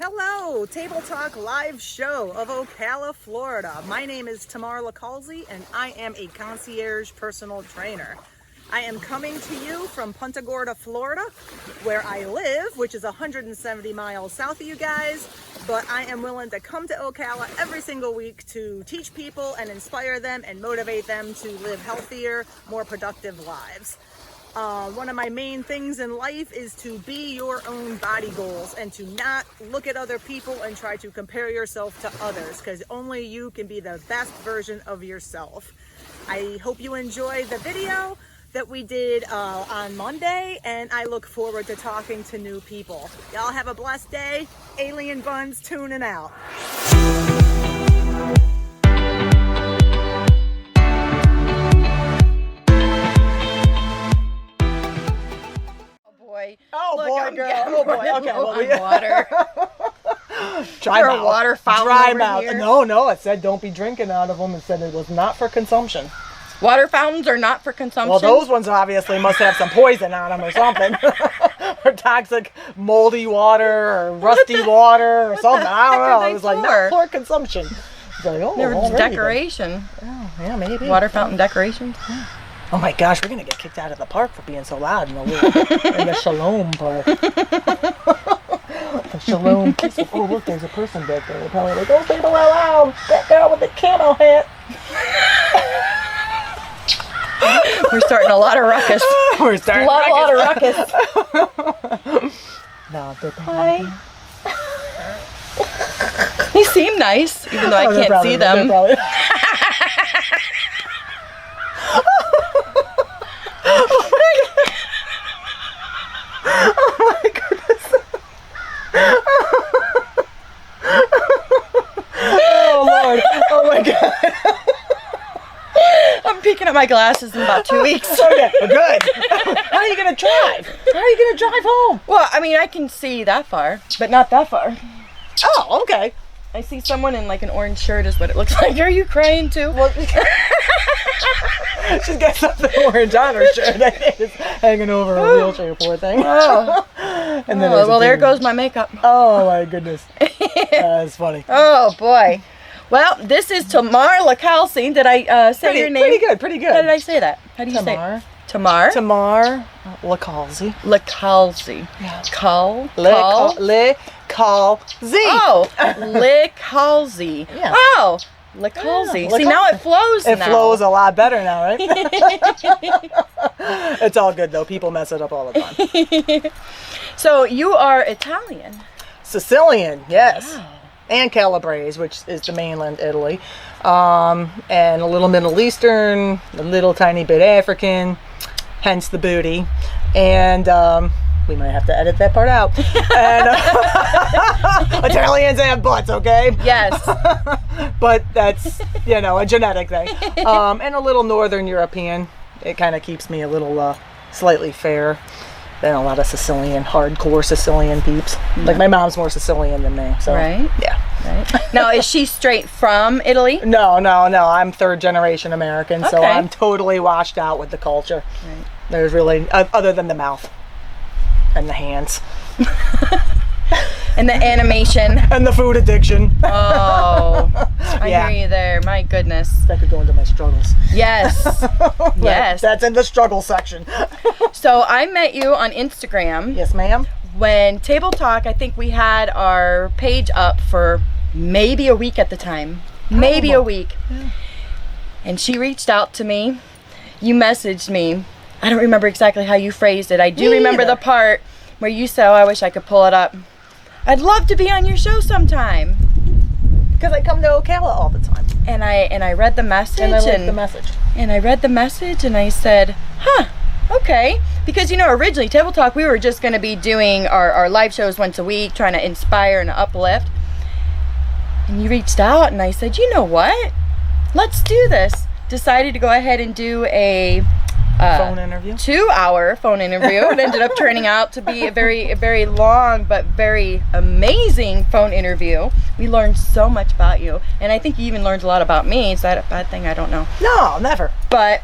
Hello, Table Talk live show of Ocala, Florida. My name is Tamar LiCalzi and I am a concierge personal trainer. I am coming to you from Punta Gorda, Florida, where I live, which is 170 miles south of you guys, but I am willing to come to Ocala every single week to teach people and inspire them and motivate them to live healthier, more productive lives. One of my main things in life is to be your own body goals and to not look at other people and try to compare yourself to others, because only you can be the best version of yourself. I hope you enjoy the video that we did on Monday, and I look forward to talking to new people. Y'all have a blessed day. Alien Buns tuning out. Oh Look, boy, I'm girl. getting Oh boy. Okay, well, water. Dry You're mouth. a water fountain Dry over mouth. here. No, it said don't be drinking out of them. It said it was not for consumption. Water fountains are not for consumption? Well, those ones obviously must have some poison on them or something. Or toxic moldy water or rusty water or something. I don't know. It was like not for consumption. It's like, oh, There was decoration. Oh, yeah, maybe. Water fountain decorations. Yeah. Oh my gosh, we're gonna get kicked out of the park for being so loud in the Shalom Park. The Shalom. Oh look, there's a person back there. They're probably like, "Don't say so loud." That girl with the camo hat. We're starting a lot of ruckus. We're starting a lot of ruckus. No, Hi. They seem nice, even though I can't see them. Oh my goodness. Oh Lord. Oh my God. I'm picking up my glasses in about 2 weeks. Okay, good. How are you going to drive? How are you going to drive home? Well, I mean, I can see that far, but not that far. Oh, okay. I see someone in like an orange shirt is what it looks like. Are you crying too? Well, she's got something orange on her shirt. I think it's hanging over her wheelchair, poor thing. Oh. And then well, there goes my makeup. Oh my goodness. That's funny. Oh boy. Well, this is Tamar LiCalzi. Did I say your name? Pretty good. How did I say that? How do you say it? Tamar? Tamar LiCalzi. LiCalzi. Yeah. LiCalzi. Oh, LiCalzi. Yeah. Oh, LiCalzi. Yeah, See, now it flows It flows a lot better now, right? It's all good though. People mess it up all the time. So you are Italian. Sicilian, yes. Wow. And Calabrese, which is the mainland Italy, and a little Middle Eastern, a little tiny bit African, hence the booty, and we might have to edit that part out. And Italians have butts, okay? Yes. But that's, a genetic thing, and a little Northern European. It kind of keeps me a little slightly fair than a lot of Sicilian, hardcore Sicilian peeps. Yeah. Like my mom's more Sicilian than me, so right. Yeah. Right. Now, is she straight from Italy? No. I'm third generation American, so Okay. I'm totally washed out with the culture. Right. There's really, other than the mouth and the hands And the animation. and the food addiction. Oh, I Yeah. hear you there. My goodness. That could go into my struggles. Yes. Yes. That's in the struggle section. So I met you on Instagram. Yes, ma'am. When Table Talk, I think we had our page up for maybe a week at the time. Maybe a week. Yeah. And she reached out to me. You messaged me. I don't remember exactly how you phrased it. I do remember the part where you said, "Oh, I wish I could pull it up. I'd love to be on your show sometime." Because I come to Ocala all the time. And I read the message. And I like the message. And I read the message and I said, huh, okay. Because, originally, Table Talk, we were just going to be doing our live shows once a week, trying to inspire and uplift. And you reached out and I said, you know what? Let's do this. Decided to go ahead and do a Phone interview? 2-hour phone interview. It ended up turning out to be a very long but very amazing phone interview. We learned so much about you, and I think you even learned a lot about me. Is that a bad thing? I don't know. No, never. But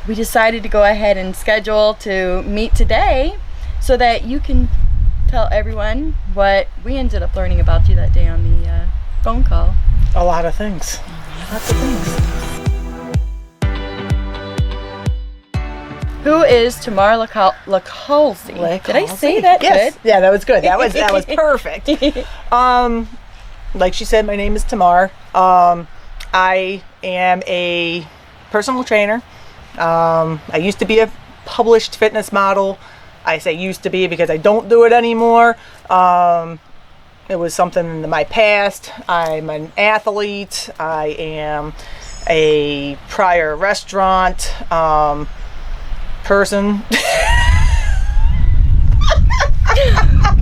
we decided to go ahead and schedule to meet today so that you can tell everyone what we ended up learning about you that day on the phone call. A lot of things. Lots of things. Who is Tamar LiCalzi? Did I say that yes. good? Yeah, that was good. That was perfect. Like she said, my name is Tamar. I am a personal trainer. I used to be a published fitness model. I say used to be because I don't do it anymore. It was something in my past. I'm an athlete. I am a prior restaurant person.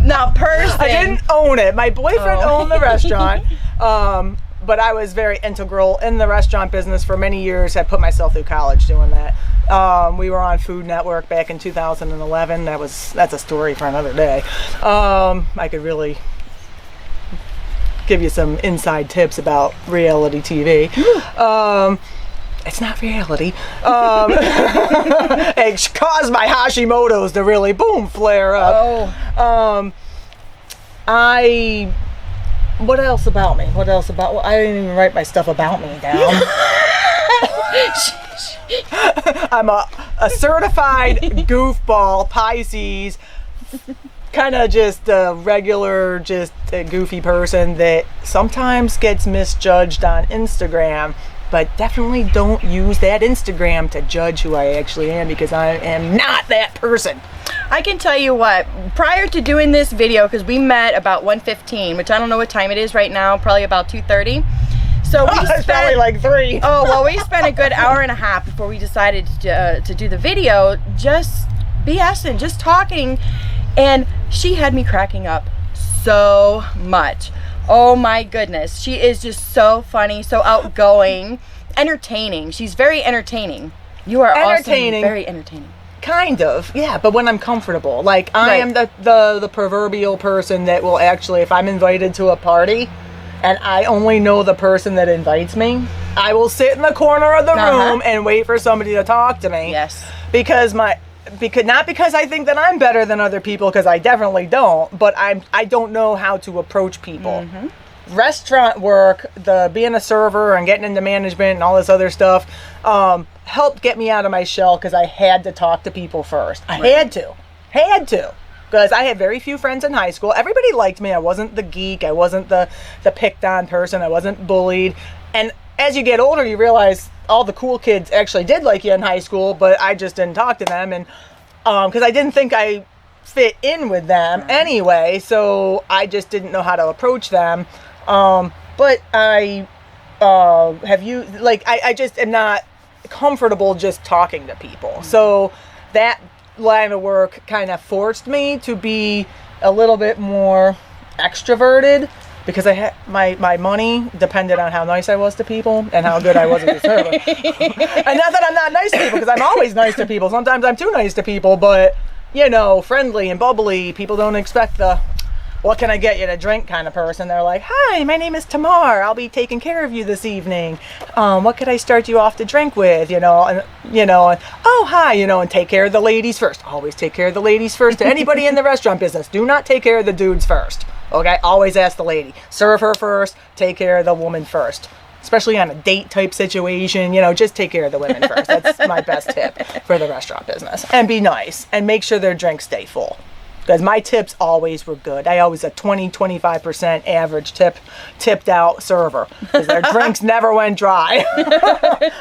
Not person. I didn't own it. My boyfriend owned the restaurant. But I was very integral in the restaurant business for many years. I put myself through college doing that. We were on Food Network back in 2011. That's a story for another day. I could really give you some inside tips about reality TV. It's not reality. It caused my Hashimoto's to really flare up. What else about me? I didn't even write my stuff about me down. I'm a certified goofball, Pisces, kind of just a regular, just a goofy person that sometimes gets misjudged on Instagram, but definitely don't use that Instagram to judge who I actually am, because I am not that person. I can tell you what, prior to doing this video, because we met about 1:15, which I don't know what time it is right now, probably about 2:30. So we It's probably like 3. Oh, well, we spent a good hour and a half before we decided to do the video, just BSing, just talking, and she had me cracking up so much. Oh my goodness, she is just so funny, so outgoing, entertaining. She's very entertaining. You are entertaining. Awesome, very entertaining. Kind of, yeah, but when I'm comfortable. Like, I am the proverbial person that will actually, if I'm invited to a party and I only know the person that invites me, I will sit in the corner of the room and wait for somebody to talk to me. Yes. Because not because I think that I'm better than other people, because I definitely don't, but I don't know how to approach people. Restaurant work, being a server and getting into management and all this other stuff, helped get me out of my shell, because I had to talk to people first. I had to, because I had very few friends in high school. Everybody liked me. I wasn't the geek. I wasn't the picked on person. I wasn't bullied. And as you get older, you realize all the cool kids actually did like you in high school, but I just didn't talk to them, and because I didn't think I fit in with them anyway, so I just didn't know how to approach them. But I I just am not comfortable just talking to people. So that line of work kind of forced me to be a little bit more extroverted, because I had my money depended on how nice I was to people and how good I was as a server. And not that I'm not nice to people, because I'm always nice to people. Sometimes I'm too nice to people, but friendly and bubbly. People don't expect the what can I get you to drink kind of person. They're like, hi, my name is Tamar. I'll be taking care of you this evening. What could I start you off to drink with? And oh, hi, and take care of the ladies first. Always take care of the ladies first. To anybody in the restaurant business, do not take care of the dudes first. Okay, always ask the lady. Serve her first. Take care of the woman first. Especially on a date type situation, just take care of the women first. That's my best tip for the restaurant business. And be nice and make sure their drinks stay full. Because my tips always were good. I always a 20-25% average tipped out server, because their drinks never went dry.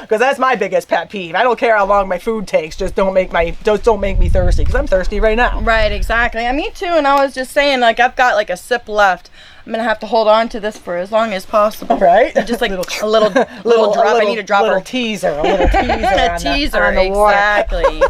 Because that's my biggest pet peeve. I don't care how long my food takes. Just don't make me thirsty, because I'm thirsty right now. Right, exactly. Me too. And I was just saying, I've got a sip left. I'm gonna have to hold on to this for as long as possible. Right? Just a little drop. I need a dropper. A little teaser. A teaser. On the Exactly.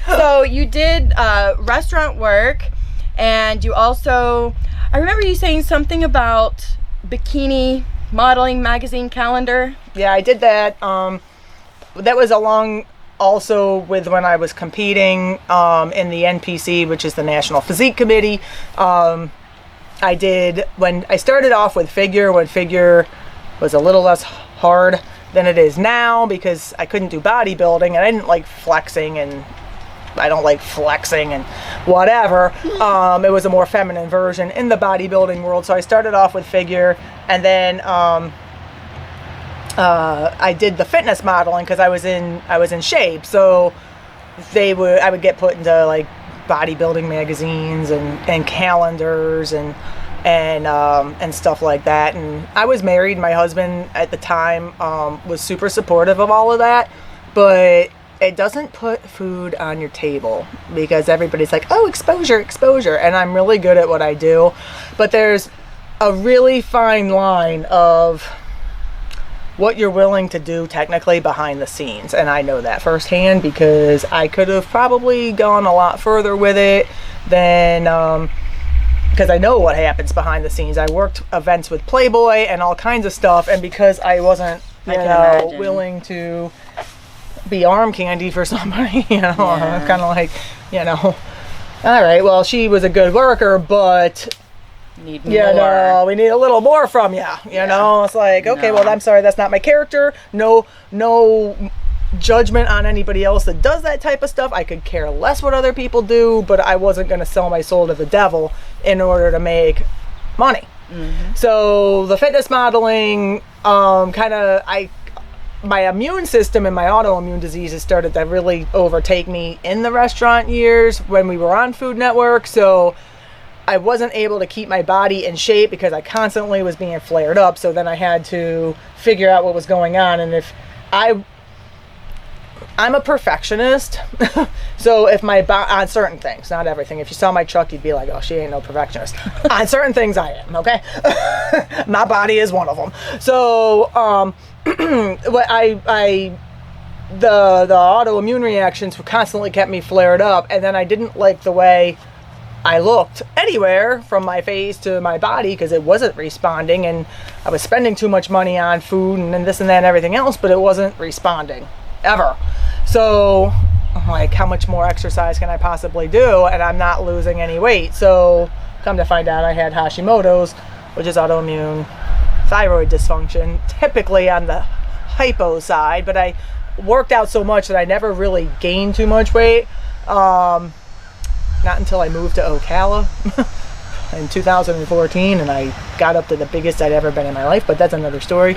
So you did restaurant work, and you also, I remember you saying something about bikini modeling magazine calendar. Yeah, I did that. That was along also with when I was competing in the NPC, which is the National Physique Committee. I did, when I started off with figure, when figure was a little less hard than it is now, because I couldn't do bodybuilding and I didn't like flexing and I don't like flexing and whatever. It was a more feminine version in the bodybuilding world. So I started off with figure, and then I did the fitness modeling because I was in shape. So I would get put into like bodybuilding magazines and calendars and stuff like that. And I was married. My husband at the time was super supportive of all of that, but it doesn't put food on your table because everybody's like, oh, exposure. And I'm really good at what I do, but there's a really fine line of what you're willing to do technically behind the scenes. And I know that firsthand because I could have probably gone a lot further with it than, because I know what happens behind the scenes. I worked events with Playboy and all kinds of stuff, and because I wasn't, willing to be arm candy for somebody, kind of like, all right, well, she was a good worker, but need more. We need a little more from you. You know, it's like, okay, well, I'm sorry, that's not my character. No judgment on anybody else that does that type of stuff. I could care less what other people do, but I wasn't going to sell my soul to the devil in order to make money. Mm-hmm. So the fitness modeling, my immune system and my autoimmune diseases started to really overtake me in the restaurant years when we were on Food Network. So I wasn't able to keep my body in shape because I constantly was being flared up. So then I had to figure out what was going on. And if I'm a perfectionist, so if my on certain things, not everything. If you saw my truck, you'd be like, "Oh, she ain't no perfectionist." On certain things, I am. Okay, my body is one of them. So, what the autoimmune reactions constantly kept me flared up, and then I didn't like the way I looked anywhere from my face to my body because it wasn't responding, and I was spending too much money on food and this and that and everything else, but it wasn't responding ever. So I'm like, how much more exercise can I possibly do? And I'm not losing any weight. So come to find out, I had Hashimoto's, which is autoimmune thyroid dysfunction, typically on the hypo side, but I worked out so much that I never really gained too much weight. Not until I moved to Ocala in 2014, and I got up to the biggest I'd ever been in my life, but that's another story.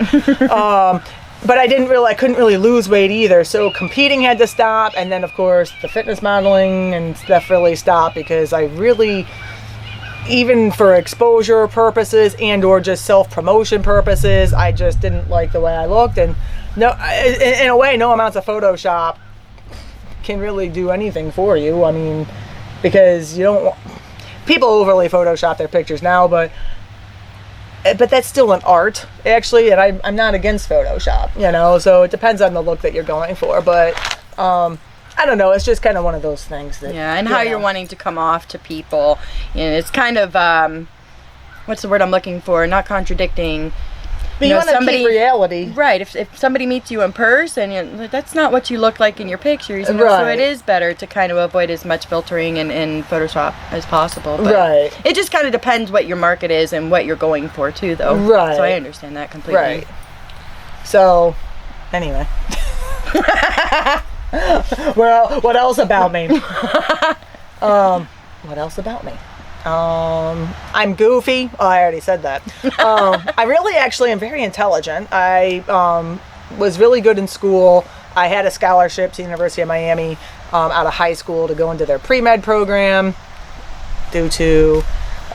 But I couldn't really lose weight either. So competing had to stop. And then of course the fitness modeling and stuff really stopped because I really, even for exposure purposes and or just self-promotion purposes, I just didn't like the way I looked. And in a way, no amounts of Photoshop can really do anything for you. I mean, because people overly Photoshop their pictures now, but that's still an art, actually, and I'm not against Photoshop, so it depends on the look that you're going for, but I don't know, it's just kind of one of those things that... Yeah, and how you're wanting to come off to people, it's kind of, what's the word I'm looking for, not contradicting... But you want to keep reality. Right, if somebody meets you in person, that's not what you look like in your pictures, right. So it is better to kind of avoid as much filtering and Photoshop as possible. But right. It just kind of depends what your market is and what you're going for, too, though. Right. So I understand that completely. Right. So, anyway. Well, what else about me? What else about me? I'm goofy. Oh, I already said that. I really actually am very intelligent. I was really good in school. I had a scholarship to the University of Miami out of high school to go into their pre-med program. Due to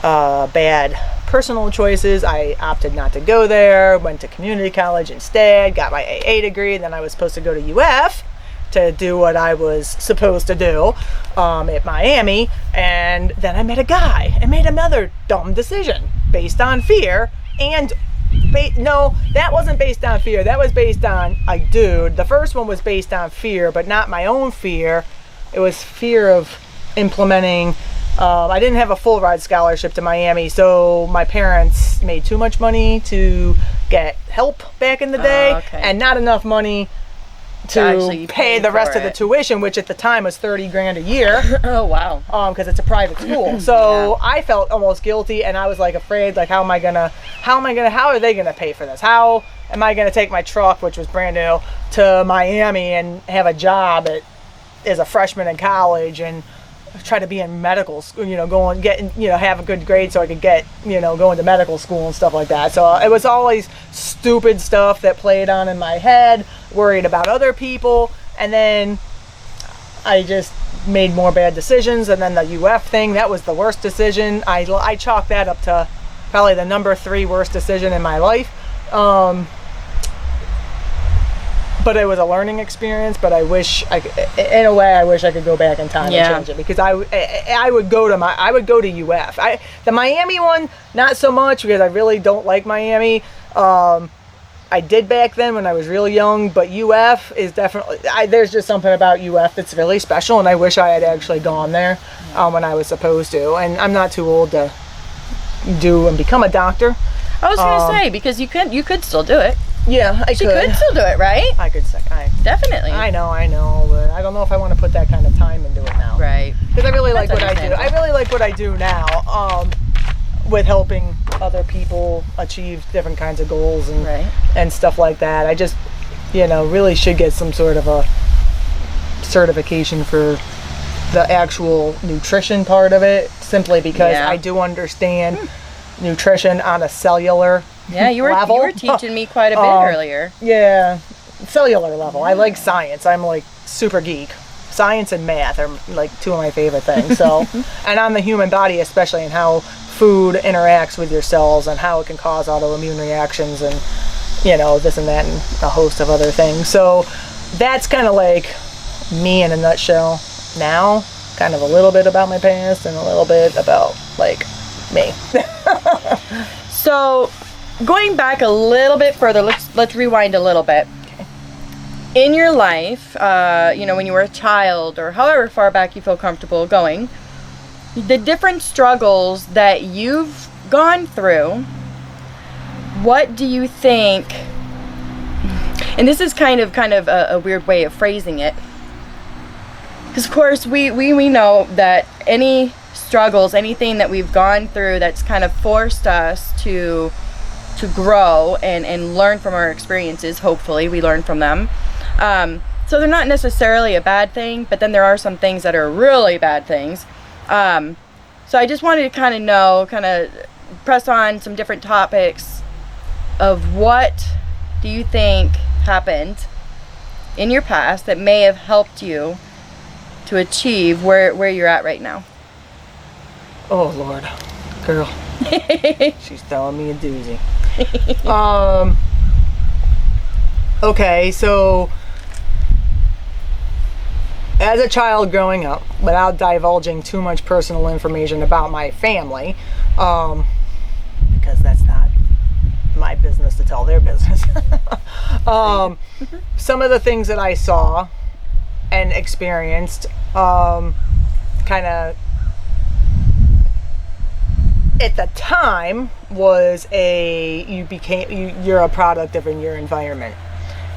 bad personal choices, I opted not to go there, went to community college instead, got my AA degree, and then I was supposed to go to UF to do what I was supposed to do at Miami, and then I met a guy and made another dumb decision based on fear. And no, that wasn't based on fear, that was based on a dude. The first one was based on fear, but not my own fear. It was fear of implementing. I didn't have a full ride scholarship to Miami, so my parents made too much money to get help back in the day, and not enough money to pay the rest of the tuition, which at the time was $30,000 a year. Oh wow! Because it's a private school, so I felt almost guilty, and I was like afraid, like how are they gonna pay for this? How am I gonna take my truck, which was brand new, to Miami and have a job at as a freshman in college and try to be in medical school, have a good grade so I could get, go into medical school and stuff like that. So it was always stupid stuff that played on in my head, worried about other people. And then I just made more bad decisions. And then the UF thing, that was the worst decision. I chalked that up to probably the number 3 worst decision in my life. But it was a learning experience. But I wish I could go back in time and change it, because I would go to UF. The Miami one, not so much, because I really don't like Miami. I did back then when I was really young, but UF is definitely, there's just something about UF that's really special, and I wish I had actually gone there when I was supposed to. And I'm not too old to do and become a doctor. I was going to say, because you could still do it. Yeah, She could still do it, right? I could say, Definitely. I know, but I don't know if I want to put that kind of time into it now. Right. Because I really like what I do. I really like what I do now, with helping other people achieve different kinds of goals and stuff like that. I just, really should get some sort of a certification for the actual nutrition part of it, simply because I do understand nutrition on a cellular you level. were teaching me quite a bit earlier. Yeah, cellular level. I like science. I'm like super geek. Science and math are like 2 of my favorite things. So, and on the human body especially, and how food interacts with your cells and how it can cause autoimmune reactions and this and that and a host of other things. So that's kind of like me in a nutshell now. Kind of a little bit about my past and a little bit about like me. So going back a little bit further, let's rewind a little bit. Okay. In your life, when you were a child, or however far back you feel comfortable going, the different struggles that you've gone through, what do you think, and this is kind of a weird way of phrasing it, because of course we know that any struggles, anything that we've gone through that's kind of forced us to grow and learn from our experiences, hopefully we learn from them. So they're not necessarily a bad thing, but then there are some things that are really bad things. So I just wanted to kind of press on some different topics of what do you think happened in your past that may have helped you to achieve where you're at right now. Oh Lord, girl, she's throwing me a doozy. Okay, so as a child growing up, without divulging too much personal information about my family, because that's not my business to tell their business, some of the things that I saw and experienced, kind of at the time was you're a product of your environment.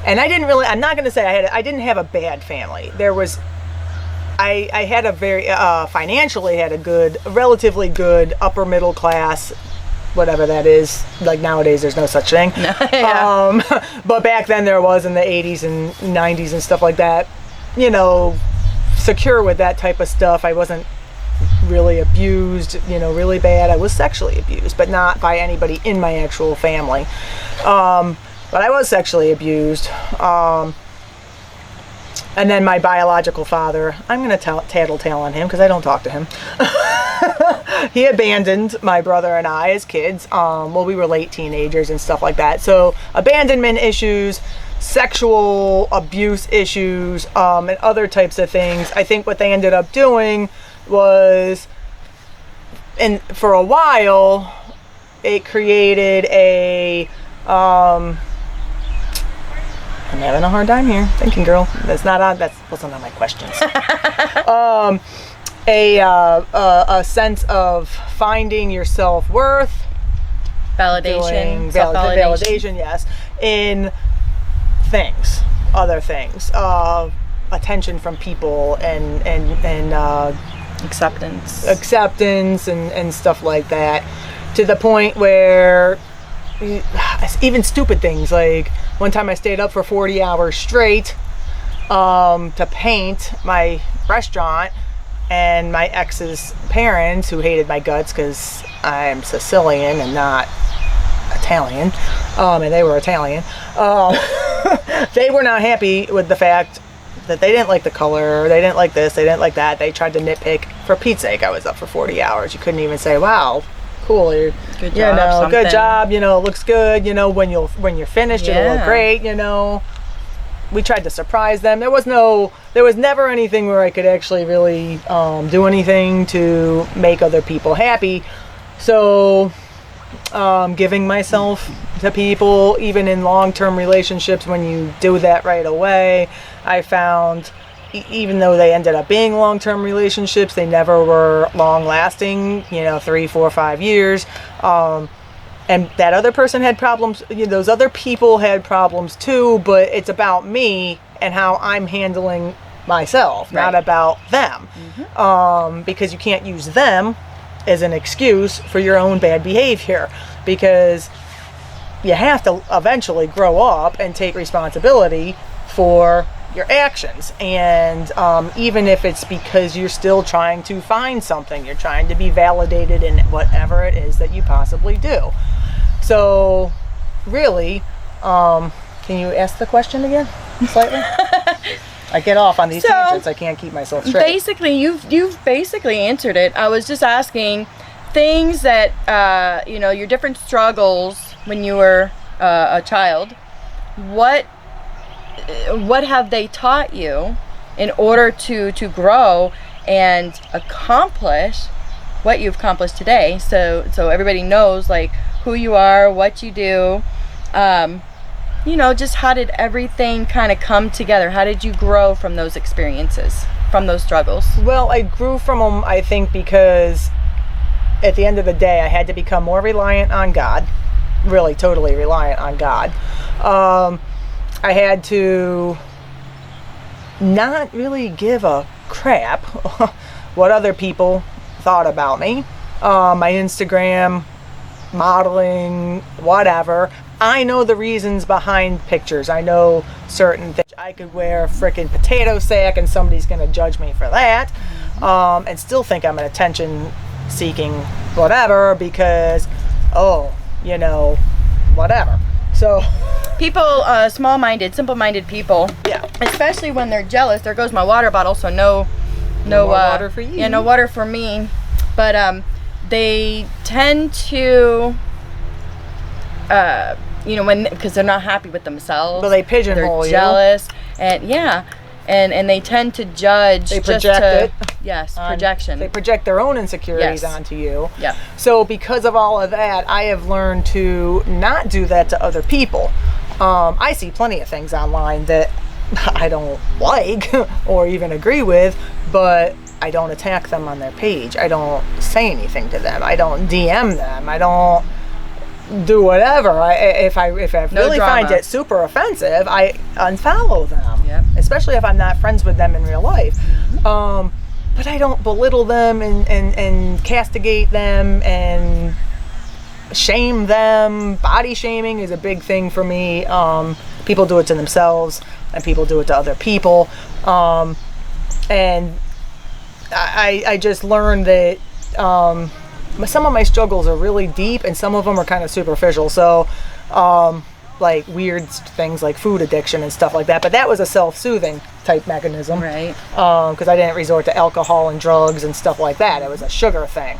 And I'm not going to say I didn't have a bad family. I had a very, financially had a relatively good upper middle class, whatever that is. Like nowadays there's no such thing. But back then there was, in the 80s and 90s and stuff like that, secure with that type of stuff. I wasn't really abused, really bad. I was sexually abused, but not by anybody in my actual family. But I was sexually abused. And then my biological father, I'm going to tattletale on him because I don't talk to him. He abandoned my brother and I as kids. We were late teenagers and stuff like that. So abandonment issues, sexual abuse issues, and other types of things. I think what they ended up doing was, and for a while, it created a, I'm having a hard time here thinking, girl. That wasn't on my questions. A sense of finding your self-worth, validation, yes, in things, other things, attention from people, and acceptance and stuff like that, to the point where even stupid things like one time I stayed up for 40 hours straight to paint my restaurant, and my ex's parents, who hated my guts because I'm Sicilian and not Italian, and they were Italian, they were not happy with the fact that they didn't like the color, they didn't like this, they didn't like that. They tried to nitpick. For Pete's sake, I was up for 40 hours. You couldn't even say, wow, cool, Good job, good something. job, it looks good, when you're finished, it'll look great, We tried to surprise them. There was never anything where I could actually really do anything to make other people happy. So giving myself to people, even in long-term relationships, when you do that right away, I found even though they ended up being long-term relationships, they never were long-lasting, 3, 4, 5 years. And that other person had problems, those other people had problems too, but it's about me and how I'm handling myself, not about them. Because you can't use them as an excuse for your own bad behavior, because you have to eventually grow up and take responsibility for your actions. And even if it's because you're still trying to find something, you're trying to be validated in whatever it is that you possibly do. So really, can you ask the question again slightly? I get off on these tangents. I can't keep myself straight. Basically, you've basically answered it. I was just asking things that your different struggles when you were a child. What have they taught you in order to grow and accomplish what you've accomplished today? So everybody knows like who you are, what you do. Just how did everything kind of come together? How did you grow from those experiences, from those struggles? Well, I grew from them, I think, because at the end of the day, I had to become more reliant on God, really totally reliant on God. I had to not really give a crap what other people thought about me. My Instagram, modeling, whatever. I know the reasons behind pictures. I know certain things. I could wear a frickin' potato sack and somebody's gonna judge me for that, and still think I'm an attention-seeking whatever because, whatever. So people, small-minded, simple-minded people, especially when they're jealous. There goes my water bottle, so no water for you. Yeah, no water for me. But they tend to, because they're not happy with themselves. Well, they pigeonhole they're you. Jealous, and and they tend to judge. They project it. Yes, projection. They project their own insecurities onto you. Yeah. So because of all of that, I have learned to not do that to other people. I see plenty of things online that I don't like or even agree with, but I don't attack them on their page. I don't say anything to them. I don't DM them. I don't do whatever. If I really find it super offensive, I unfollow them. Yep. Especially if I'm not friends with them in real life. But I don't belittle them and castigate them and shame them. Body shaming is a big thing for me. People do it to themselves and people do it to other people. And I just learned that some of my struggles are really deep and some of them are kind of superficial. So like weird things like food addiction and stuff like that. But that was a self-soothing type mechanism. Right. Because I didn't resort to alcohol and drugs and stuff like that. It was a sugar thing,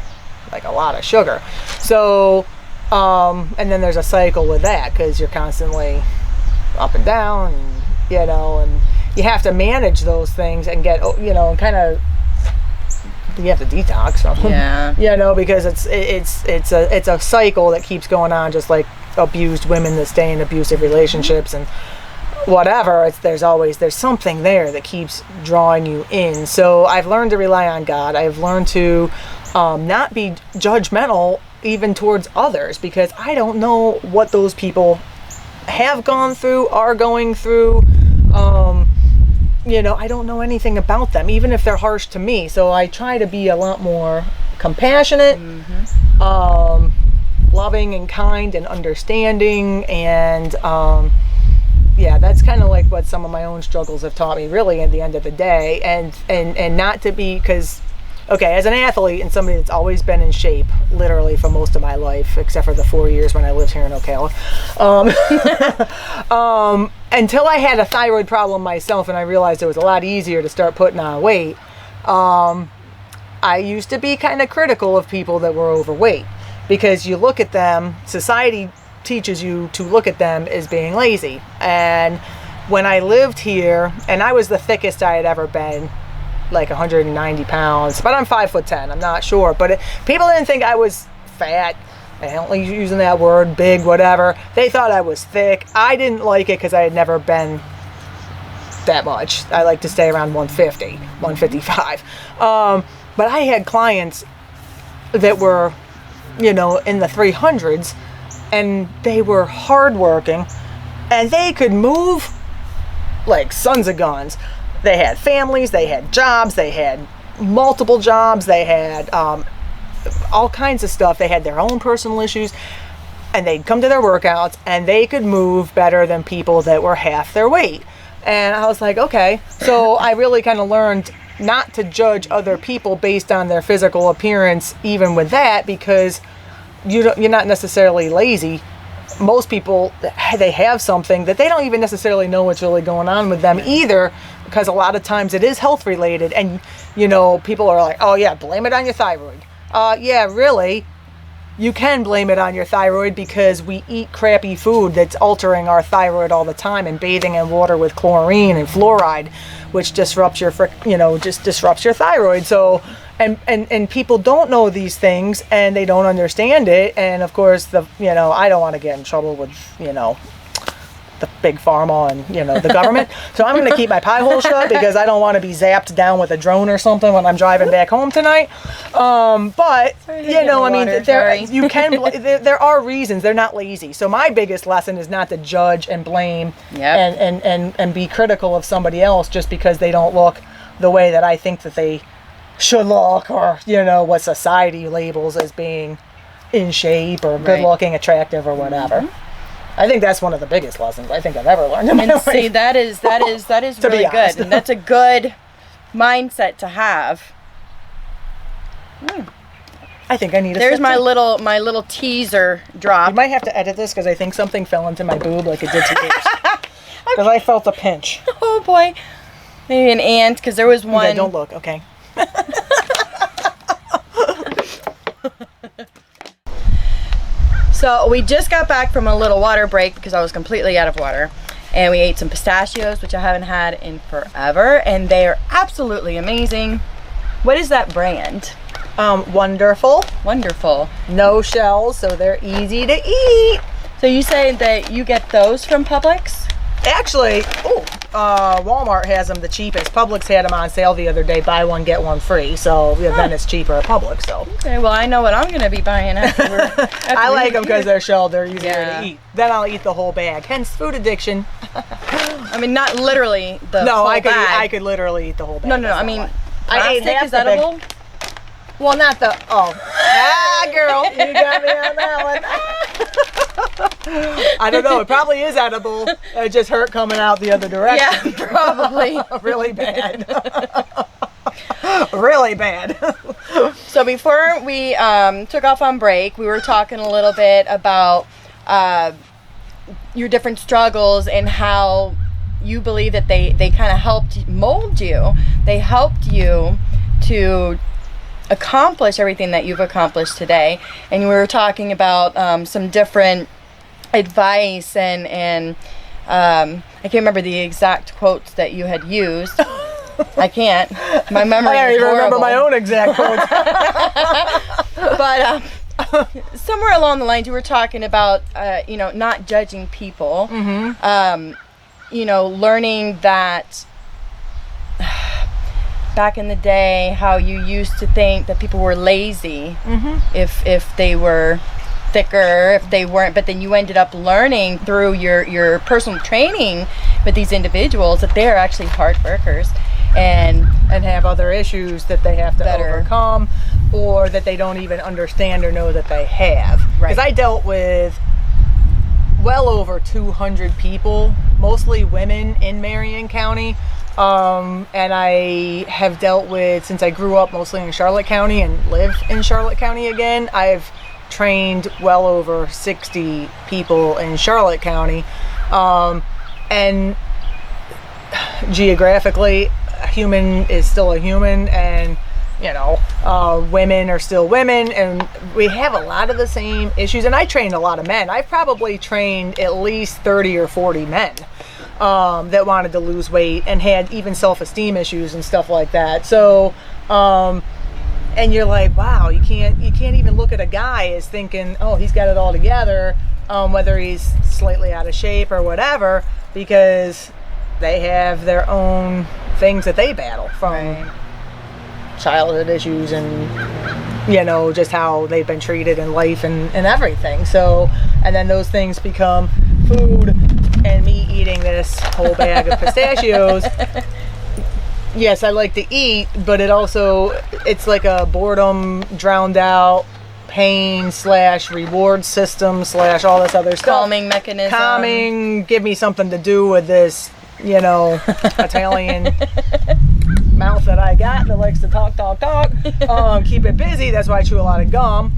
like a lot of sugar. So, and then there's a cycle with that because you're constantly up and down, and you have to manage those things and get, and kind of, you have to detox from them. Yeah. Because it's a cycle that keeps going on, just like abused women that stay in abusive relationships and whatever. There's something there that keeps drawing you in. So I've learned to rely on God. I've learned to not be judgmental even towards others, because I don't know what those people have gone through, are going through. I don't know anything about them, even if they're harsh to me. So I try to be a lot more compassionate, loving and kind and understanding, and yeah, that's kind of like what some of my own struggles have taught me, really, at the end of the day. And not to be, because, okay, as an athlete and somebody that's always been in shape, literally for most of my life, except for the 4 years when I lived here in Ocala, until I had a thyroid problem myself and I realized it was a lot easier to start putting on weight, I used to be kind of critical of people that were overweight, because you look at them, society teaches you to look at them as being lazy. And when I lived here, and I was the thickest I had ever been, like 190 pounds, but I'm 5'10", I'm not sure, but people didn't think I was fat. I don't like using that word, big, whatever. They thought I was thick. I didn't like it because I had never been that much. I like to stay around 150, 155. But I had clients that were, you know, in the 300s, and they were hardworking, and they could move like sons of guns. They had families, they had jobs, they had multiple jobs, they had all kinds of stuff. They had their own personal issues, and they'd come to their workouts, and they could move better than people that were half their weight. And I was like, okay. So I really kind of learned not to judge other people based on their physical appearance, even with that, because you're not necessarily lazy. Most people, they have something that they don't even necessarily know what's really going on with them either, because a lot of times it is health related. And, you know, people are like, oh yeah, blame it on your thyroid. Yeah, really, you can blame it on your thyroid, because we eat crappy food that's altering our thyroid all the time, and bathing in water with chlorine and fluoride, which disrupts your, just disrupts your thyroid. So, and people don't know these things, and they don't understand it. And of course, I don't want to get in trouble with, the big pharma and, the government. So I'm going to keep my pie hole shut, because I don't want to be zapped down with a drone or something when I'm driving back home tonight. But, there are reasons. They're not lazy. So my biggest lesson is not to judge and blame and be critical of somebody else just because they don't look the way that I think that they should look, or, what society labels as being in shape or good looking, attractive, or whatever. Mm-hmm. I think that's one of the biggest lessons I think I've ever learned in my life. See, that is really good, and that's a good mindset to have. I think I need. There's my little teaser drop. You might have to edit this, because I think something fell into my boob like it did to yours. Because I felt a pinch. Oh boy, maybe an ant, because there was one. Yeah, don't look. Okay. So we just got back from a little water break because I was completely out of water, and we ate some pistachios, which I haven't had in forever, and they are absolutely amazing. What is that brand? Wonderful. Wonderful. No shells, so they're easy to eat. So you say that you get those from Publix? Actually, Walmart has them the cheapest. Publix had them on sale the other day, buy one, get one free. So then it's cheaper at Publix. So. Okay, well, I know what I'm going to be buying after I like them because they're shelled. They're easier to eat. Then I'll eat the whole bag. Hence food addiction. I mean, not literally the whole bag. I could literally eat the whole bag. No, I mean, I ate half is edible? Well, not the, girl, you got me on that one. I don't know, it probably is edible. It just hurt coming out the other direction. Yeah, probably. Really bad. Really bad. So before we took off on break, we were talking a little bit about your different struggles and how you believe that they kind of helped mold you. They helped you to accomplish everything that you've accomplished today. And we were talking about some different advice and I can't remember the exact quotes that you had used. I can't. My memory I don't is even remember horrible. my own exact quotes. But somewhere along the lines you were talking about not judging people. Mm-hmm. Learning that back in the day, how you used to think that people were lazy if they were thicker, if they weren't, but then you ended up learning through your personal training with these individuals that they're actually hard workers and have other issues that they have to overcome, or that they don't even understand or know that they have. Because I dealt with well over 200 people mostly women in Marion County. And I have dealt with, since I grew up mostly in Charlotte County and live in Charlotte County again, I've trained well over 60 people in Charlotte County. And geographically, a human is still a human, and women are still women, and we have a lot of the same issues. And I trained a lot of men. I've probably trained at least 30 or 40 men that wanted to lose weight and had even self-esteem issues and stuff like that. So, and you're like, wow, you can't even look at a guy as thinking, oh, he's got it all together, whether he's slightly out of shape or whatever, because they have their own things that they battle from. Childhood issues and just how they've been treated in life and everything. So, and then those things become food, and me eating this whole bag of pistachios. Yes, I like to eat, but it's like a boredom drowned out pain / reward system / all this other stuff. Calming mechanism. Calming, give me something to do with this Italian mouth that I got that likes to talk. Keep it busy. That's why I chew a lot of gum.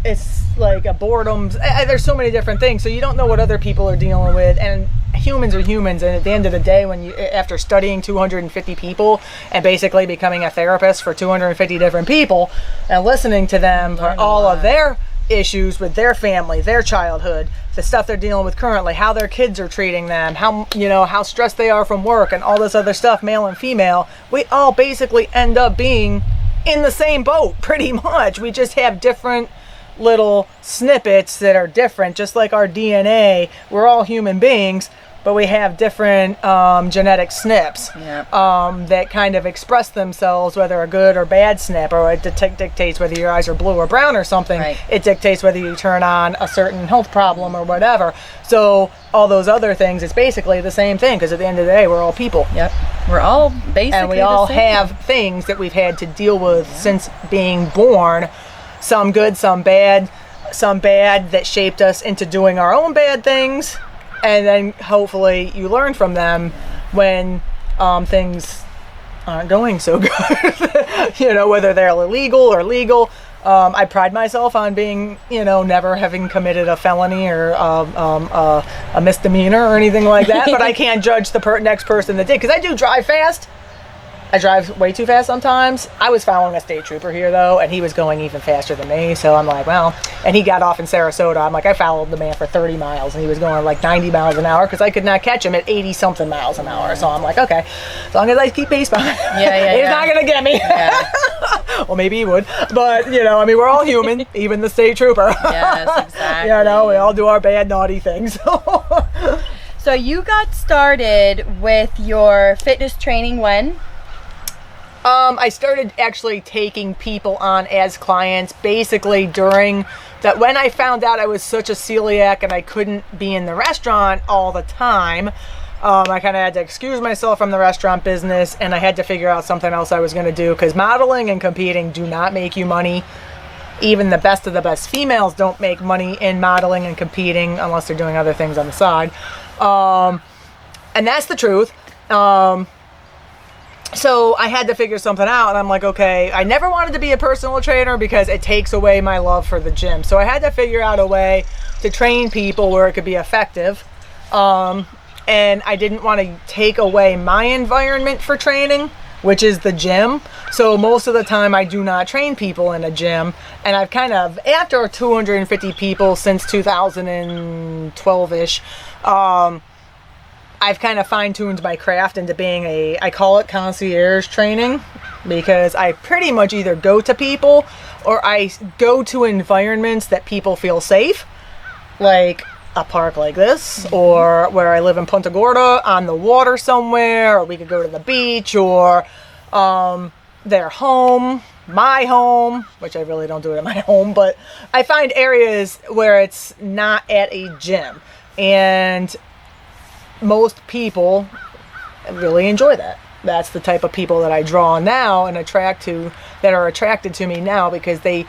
It's like a boredom. There's so many different things. So you don't know what other people are dealing with, and humans are humans. And at the end of the day, after studying 250 people and basically becoming a therapist for 250 different people and listening to them for all of their issues with their family, their childhood, the stuff they're dealing with currently, how their kids are treating them, how stressed they are from work and all this other stuff, male and female, we all basically end up being in the same boat pretty much. We just have different little snippets that are different, just like our DNA. We're all human beings, but we have different genetic SNPs that kind of express themselves, whether a good or bad SNP, or it dictates whether your eyes are blue or brown or something. Right. It dictates whether you turn on a certain health problem or whatever. So all those other things, it's basically the same thing, because at the end of the day, we're all people. Yep. We're all basically and we all have things that we've had to deal with since being born. Some good, some bad that shaped us into doing our own bad things. And then hopefully you learn from them when things aren't going so good, whether they're illegal or legal. I pride myself on being, never having committed a felony or a misdemeanor or anything like that. But I can't judge the next person that did, because I do drive fast. I drive way too fast sometimes. I was following a state trooper here, though, and he was going even faster than me. So I'm like, well, and he got off in Sarasota. I'm like, I followed the man for 30 miles, and he was going like 90 miles an hour because I could not catch him at 80-something miles an hour. So I'm like, okay, as long as I keep pace behind him, he's not going to get me. Yeah. Well, maybe he would. But, we're all human, even the state trooper. Yes, exactly. We all do our bad, naughty things. So you got started with your fitness training when? I started actually taking people on as clients basically during that, when I found out I was such a celiac and I couldn't be in the restaurant all the time. I kind of had to excuse myself from the restaurant business, and I had to figure out something else I was going to do, because modeling and competing do not make you money. Even the best of the best females don't make money in modeling and competing unless they're doing other things on the side. And that's the truth. So I had to figure something out, and I'm like, okay, I never wanted to be a personal trainer because it takes away my love for the gym. So I had to figure out a way to train people where it could be effective. And I didn't want to take away my environment for training, which is the gym. So most of the time I do not train people in a gym. And I've kind of, after 250 people since 2012-ish, I've kind of fine-tuned my craft into being I call it concierge training, because I pretty much either go to people or I go to environments that people feel safe, like a park like this, or where I live in Punta Gorda on the water somewhere, or we could go to the beach, or their home, my home, which I really don't do it at my home, but I find areas where it's not at a gym. And most people really enjoy that. That's the type of people that I draw now and attract to, that are attracted to me now, because they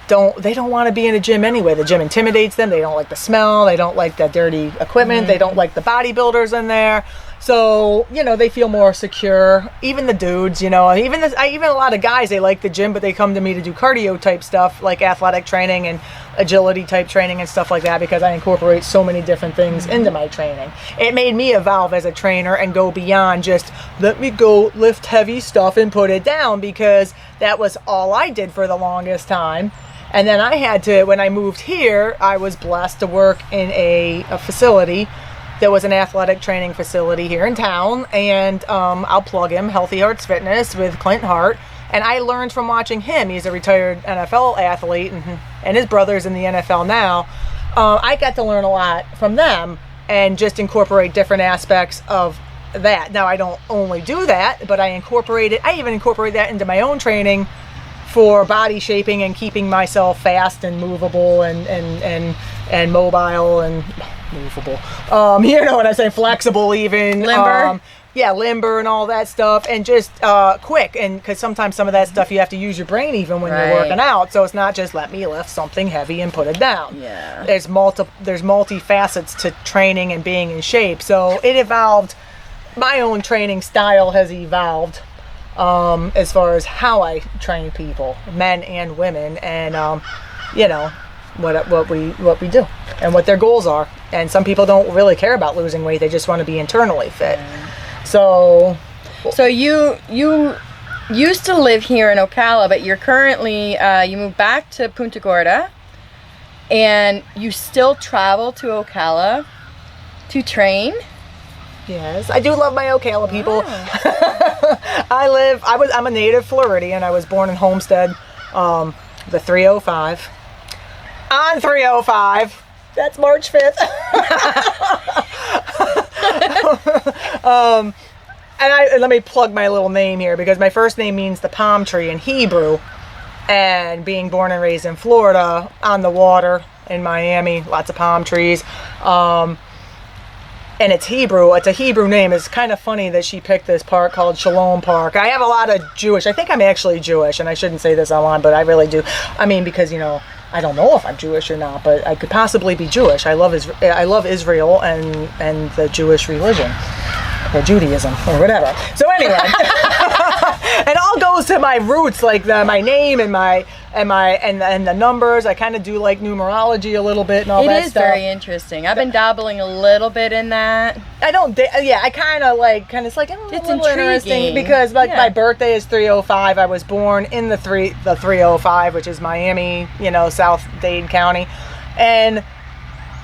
don't want to be in a gym anyway. The gym intimidates them. They don't like the smell. They don't like the dirty equipment. They don't like the bodybuilders in there. So, they feel more secure. Even the dudes, even a lot of guys, they like the gym, but they come to me to do cardio type stuff, like athletic training and agility type training and stuff like that, because I incorporate so many different things into my training. It made me evolve as a trainer and go beyond just let me go lift heavy stuff and put it down, because that was all I did for the longest time. And then I had to, when I moved here, I was blessed to work in a facility. There was an athletic training facility here in town, and I'll plug him, Healthy Hearts Fitness with Clint Hart. And I learned from watching him. He's a retired NFL athlete, and his brother's in the NFL now. I got to learn a lot from them and just incorporate different aspects of that. Now, I don't only do that, but I even incorporate that into my own training for body shaping and keeping myself fast and movable and mobile and movable. You know what I say? Flexible, even limber. Limber and all that stuff, and just quick. And because sometimes some of that stuff you have to use your brain even when you're working out. So it's not just let me lift something heavy and put it down. Yeah. There's multi facets to training and being in shape. So it evolved. My own training style has evolved. As far as how I train people, men and women, and what we do and what their goals are. And some people don't really care about losing weight; they just want to be internally fit. So you used to live here in Ocala, but you're currently you moved back to Punta Gorda, and you still travel to Ocala to train. Yes, I do love my Ocala people. Wow. I'm a native Floridian. I was born in Homestead, the 305. On 305. That's March 5th. And let me plug my little name here, because my first name means the palm tree in Hebrew. And being born and raised in Florida, on the water in Miami, lots of palm trees. And it's Hebrew. It's a Hebrew name. It's kind of funny that she picked this park called Shalom Park. I have a lot of Jewish. I think I'm actually Jewish, and I shouldn't say this online, but I really do. I mean, because, I don't know if I'm Jewish or not, but I could possibly be Jewish. I love Israel and the Jewish religion, or Judaism, or whatever. So anyway, it all goes to my roots, like my name and the numbers. I kind of do like numerology a little bit and all that stuff. It is very interesting. I've been dabbling a little bit in that. I kind of it's like it's a little interesting, because my birthday is 305. I was born in the 305, which is Miami, South Dade County, and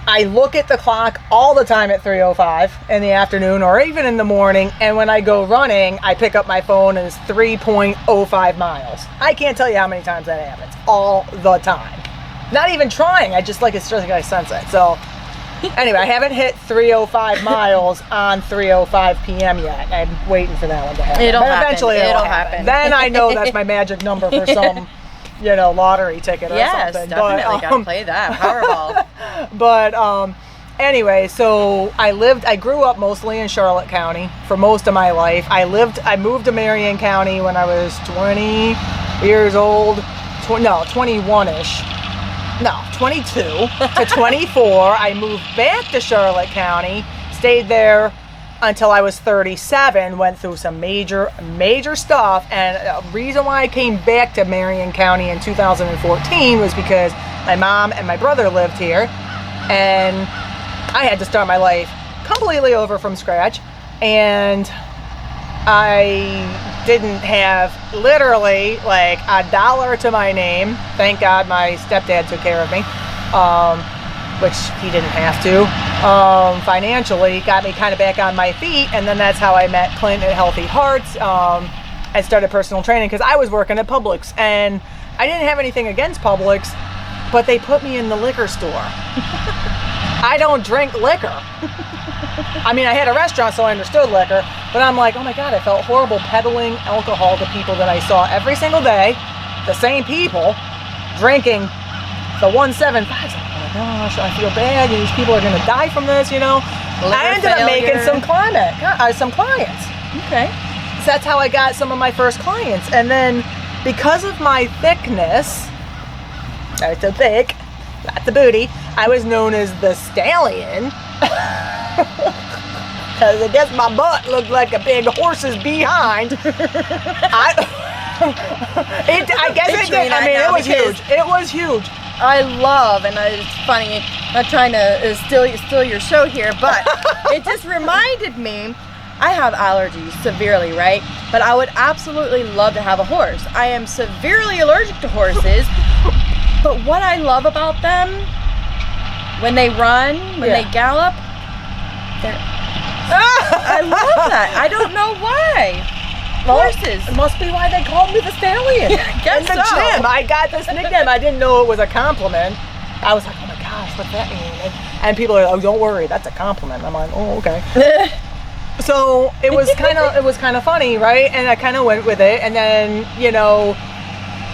I look at the clock all the time at 3:05 in the afternoon or even in the morning, and when I go running, I pick up my phone and it's 3.05 miles. I can't tell you how many times that happens. All the time. Not even trying. It's just like I sense it. So anyway, I haven't hit 3:05 miles on 3:05 p.m. yet. I'm waiting for that one to happen. Eventually it'll happen. Then I know that's my magic number for some lottery ticket or something. Yes, definitely gotta play that Powerball. But anyway, so I grew up mostly in Charlotte County for most of my life. I moved to Marion County when I was 20 years old. 21-ish. No, 22 to 24. I moved back to Charlotte County, stayed there until I was 37, went through some major stuff, and the reason why I came back to Marion County in 2014 was because my mom and my brother lived here, and I had to start my life completely over from scratch, and I didn't have literally like $1 to my name. Thank God my stepdad took care of me, which he didn't have to. Financially got me kind of back on my feet, and then that's how I met Clint at Healthy Hearts. I started personal training because I was working at Publix, and I didn't have anything against Publix, but they put me in the liquor store. I don't drink liquor. I mean, I had a restaurant, so I understood liquor, but I'm like, oh my God, I felt horrible peddling alcohol to people that I saw every single day, the same people, drinking the 175s. Oh my gosh, I feel bad. These people are going to die from this, I ended up making some clients. Okay. So that's how I got some of my first clients. And then because of my thickness, I was so thick, lots of booty. I was known as the stallion. Because I guess my butt looked like a big horse's behind. I guess it did. I mean, it was huge. It was huge. I love, and it's funny, not trying to steal your show here, but it just reminded me, I have allergies severely, right? But I would absolutely love to have a horse. I am severely allergic to horses, but what I love about them, when they run, when they gallop, I love that. I don't know why. Horses. It must be why they called me the stallion. Guess In the gym, I got this nickname. I didn't know it was a compliment. I was like, oh my gosh, what's that mean? And people are like, oh, don't worry, that's a compliment. I'm like, oh, okay. So it was kind of funny, right? And I kind of went with it. And then, you know,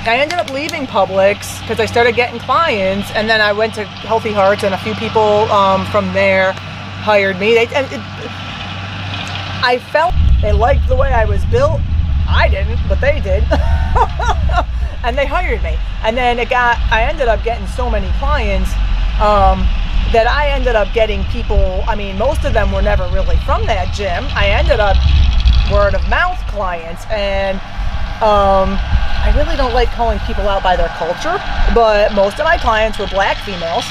I ended up leaving Publix because I started getting clients. And then I went to Healthy Hearts, and a few people from there hired me. I felt they liked the way I was built. I didn't, but they did. And they hired me. And then I ended up getting so many clients that I ended up getting people, I mean, most of them were never really from that gym. I ended up word of mouth clients. And I really don't like calling people out by their culture, but most of my clients were black females.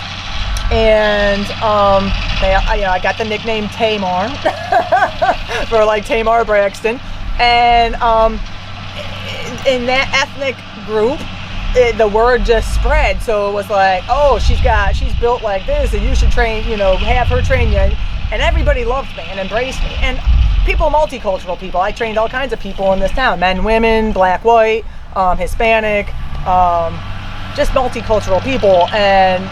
And I got the nickname Tamar for like Tamar Braxton. And in that ethnic group, the word just spread. So it was like, oh, she's built like this, and you should train, have her train you. And everybody loved me and embraced me. And multicultural people. I trained all kinds of people in this town: men, women, black, white, Hispanic, just multicultural people, and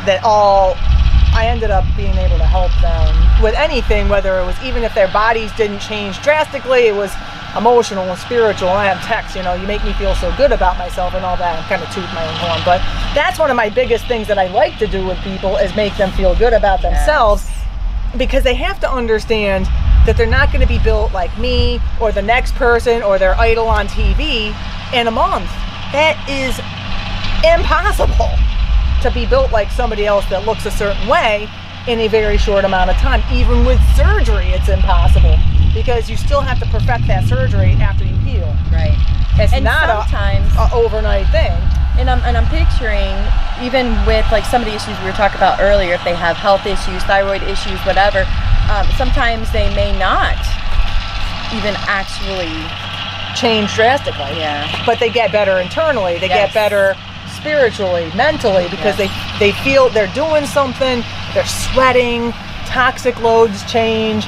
I ended up being able to help them with anything, whether it was, even if their bodies didn't change drastically, it was emotional and spiritual. And I have texts, you make me feel so good about myself and all that. I'm kind of tooting my own horn, but that's one of my biggest things that I like to do with people, is make them feel good about themselves, because they have to understand that they're not going to be built like me or the next person or their idol on TV in a month. That is impossible. To be built like somebody else that looks a certain way in a very short amount of time. Even with surgery, it's impossible, because you still have to perfect that surgery after you heal. Right. It's and not sometimes a overnight thing. And I'm picturing, even with like some of the issues we were talking about earlier, if they have health issues, thyroid issues, whatever, sometimes they may not even actually change drastically. Yeah. But they get better internally. They get better spiritually, mentally, because they feel they're doing something, they're sweating, toxic loads change,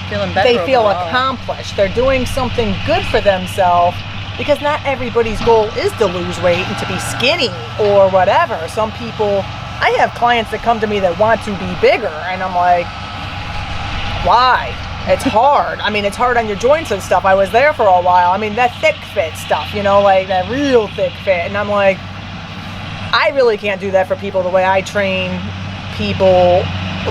feeling better, they feel overall. accomplished, they're doing something good for themselves, because not everybody's goal is to lose weight and to be skinny or whatever. Some people, I have clients that come to me that want to be bigger, and I'm like, why? It's hard. I mean, it's hard on your joints and stuff. I was there for a while. I mean, that thick fit stuff, like that real thick fit. And I'm like, I really can't do that for people the way I train people,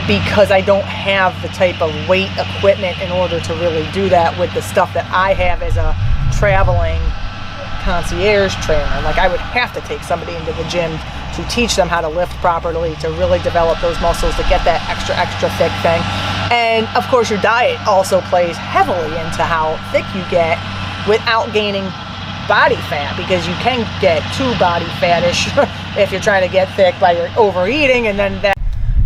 because I don't have the type of weight equipment in order to really do that with the stuff that I have as a traveling concierge trainer. Like, I would have to take somebody into the gym to teach them how to lift properly, to really develop those muscles, to get that extra thick thing. And of course, your diet also plays heavily into how thick you get without gaining body fat, because you can get too body fattish if you're trying to get thick by your overeating. And then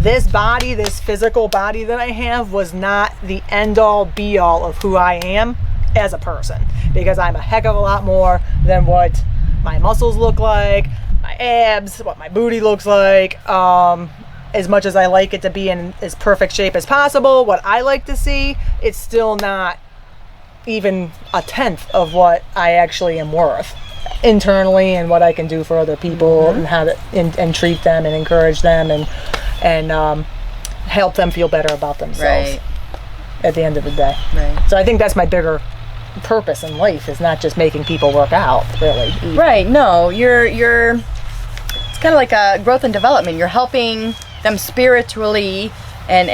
this physical body that I have was not the end all be all of who I am as a person, because I'm a heck of a lot more than what my muscles look like, my abs, what my booty looks like. As much as I like it to be in as perfect shape as possible, what I like to see, it's still not even a tenth of what I actually am worth internally, and what I can do for other people, and how to and treat them and encourage them and help them feel better about themselves at the end of the day. Right. So I think that's my bigger purpose in life, is not just making people work out, really. Either. Right. No, you're it's kind of like a growth and development. You're helping them spiritually and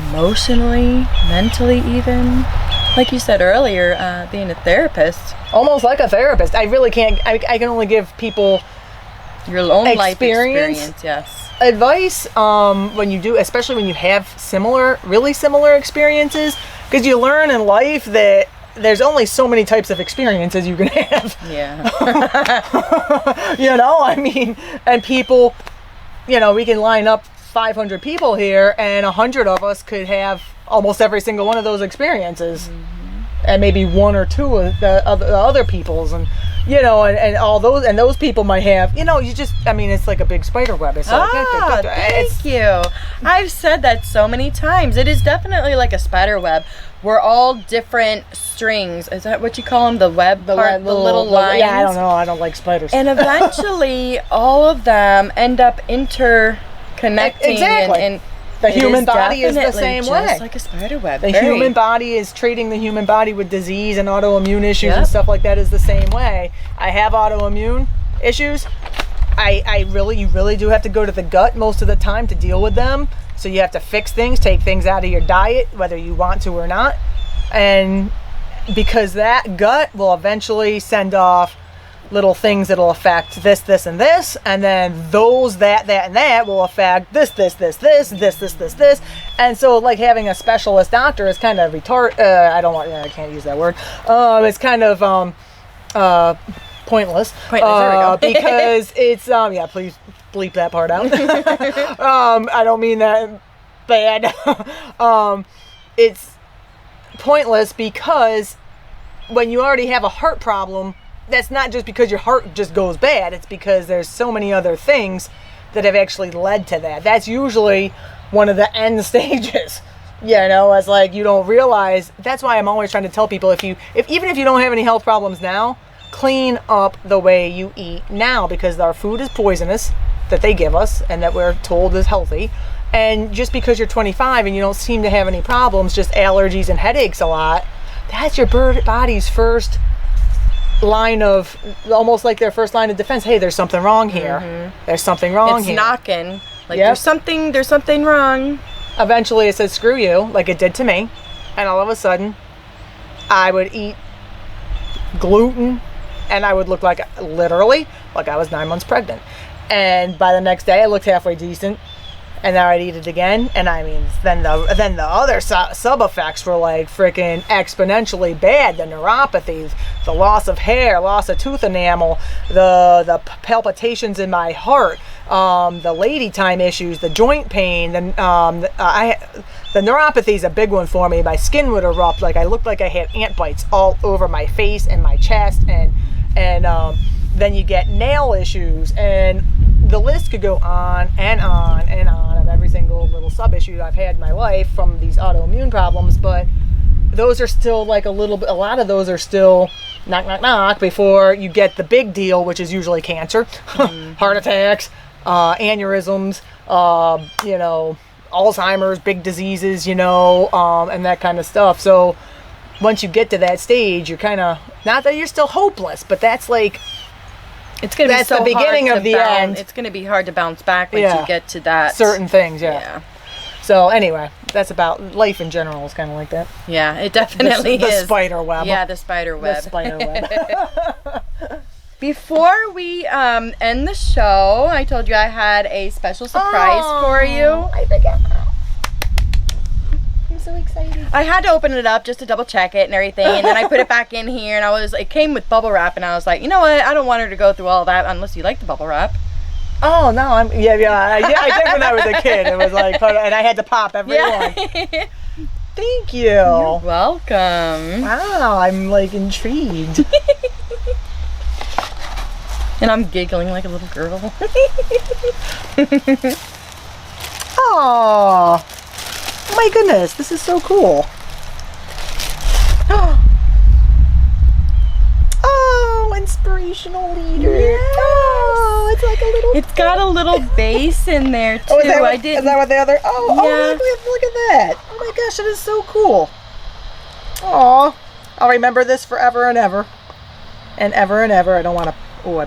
emotionally, mentally even. Like you said earlier, being a therapist. Almost like a therapist. I really can't, I can only give people Your own life experience, yes. advice when you do, especially when you have really similar experiences, because you learn in life that there's only so many types of experiences you can have. Yeah. I mean, and people, we can line up 500 people here, and 100 of us could have almost every single one of those experiences, and maybe one or two of the other people's, and and all those, and those people might have, it's like a big spider web. It's like, thank you. I've said that so many times. It is definitely like a spider web. We're all different strings. Is that what you call them? The web part, the little lines? Yeah, I don't know. I don't like spiders. And eventually, all of them end up interconnecting. Exactly. And the human body is the same just way. Like a spider web. The human body is treating the human body with disease and autoimmune issues and stuff like that is the same way. I have autoimmune issues. You really do have to go to the gut most of the time to deal with them. So you have to fix things, take things out of your diet, whether you want to or not. And because that gut will eventually send off little things that'll affect this, and this, and then those, that, and that will affect this. And so like having a specialist doctor is kind of I can't use that word. It's kind of pointless. There we go. Because it's please bleep that part out. I don't mean that bad. It's pointless because when you already have a heart problem, that's not just because your heart just goes bad. It's because there's so many other things that have actually led to that. That's usually one of the end stages. It's like you don't realize. That's why I'm always trying to tell people, even if you don't have any health problems now, clean up the way you eat now, because our food is poisonous that they give us and that we're told is healthy. And just because you're 25 and you don't seem to have any problems, just allergies and headaches a lot, that's your body's first line of, almost like their first line of defense. Hey, there's something wrong here. There's something wrong here. It's knocking. Like there's something wrong. Eventually it says screw you, like it did to me. And all of a sudden I would eat gluten and I would look literally like I was 9 months pregnant. And by the next day I looked halfway decent. And then I'd eat it again, and then the other sub effects were like freaking exponentially bad. The neuropathies, the loss of hair, loss of tooth enamel, the palpitations in my heart, the lady time issues, the joint pain. The neuropathy is a big one for me. My skin would erupt, like I looked like I had ant bites all over my face and my chest, and then you get nail issues, and the list could go on and on and on of every single little sub issue I've had in my life from these autoimmune problems. But those are still like a lot of those are still knock before you get the big deal, which is usually cancer, heart attacks, aneurysms, Alzheimer's, big diseases, and that kind of stuff. So once you get to that stage, you're kind of, not that you're still hopeless, but that's like, that's the beginning of the end. It's going to be hard to bounce back once you get to that. Certain things, yeah. So anyway, that's about life in general is kind of like that. Yeah, it definitely is. The spider web. Yeah, the spider web. The spider web. Before we end the show, I told you I had a special surprise for you. I forgot. I'm so excited. I had to open it up just to double check it and everything, and then I put it back in here, and it came with bubble wrap, and I was like, you know what? I don't want her to go through all that unless you like the bubble wrap. Oh no, I did when I was a kid. It was like, and I had to pop every one. Thank you. You're welcome. Wow, I'm like intrigued. And I'm giggling like a little girl. Oh, my goodness, this is so cool. Oh, inspirational leader. Yes. Oh, it's like a little. It's got a little base in there too. Oh, is that what the other? Oh, Yeah. look at that. Oh my gosh, it is so cool. Aw, I'll remember this forever and ever. And ever and ever. I don't want to. Oh,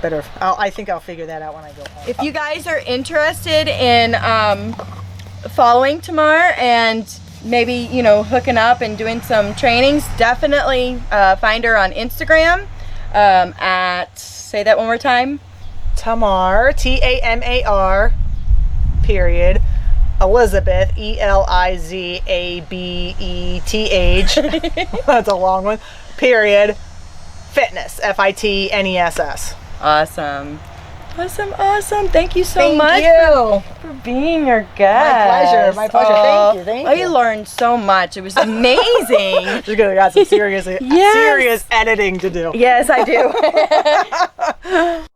I think I'll figure that out when I go home. If you guys are interested in following Tamar and maybe, you know, hooking up and doing some trainings, definitely find her on Instagram at, say that one more time. Tamar, Tamar, period, Elizabeth, Elizabeth. That's a long one. Period. Fitness, Fitness. Awesome. Awesome. Thank you so Thank much you. for being our guest. My pleasure. Oh, Thank I you. learned so much. It was amazing. Just gonna got some serious editing to do. Yes, I do.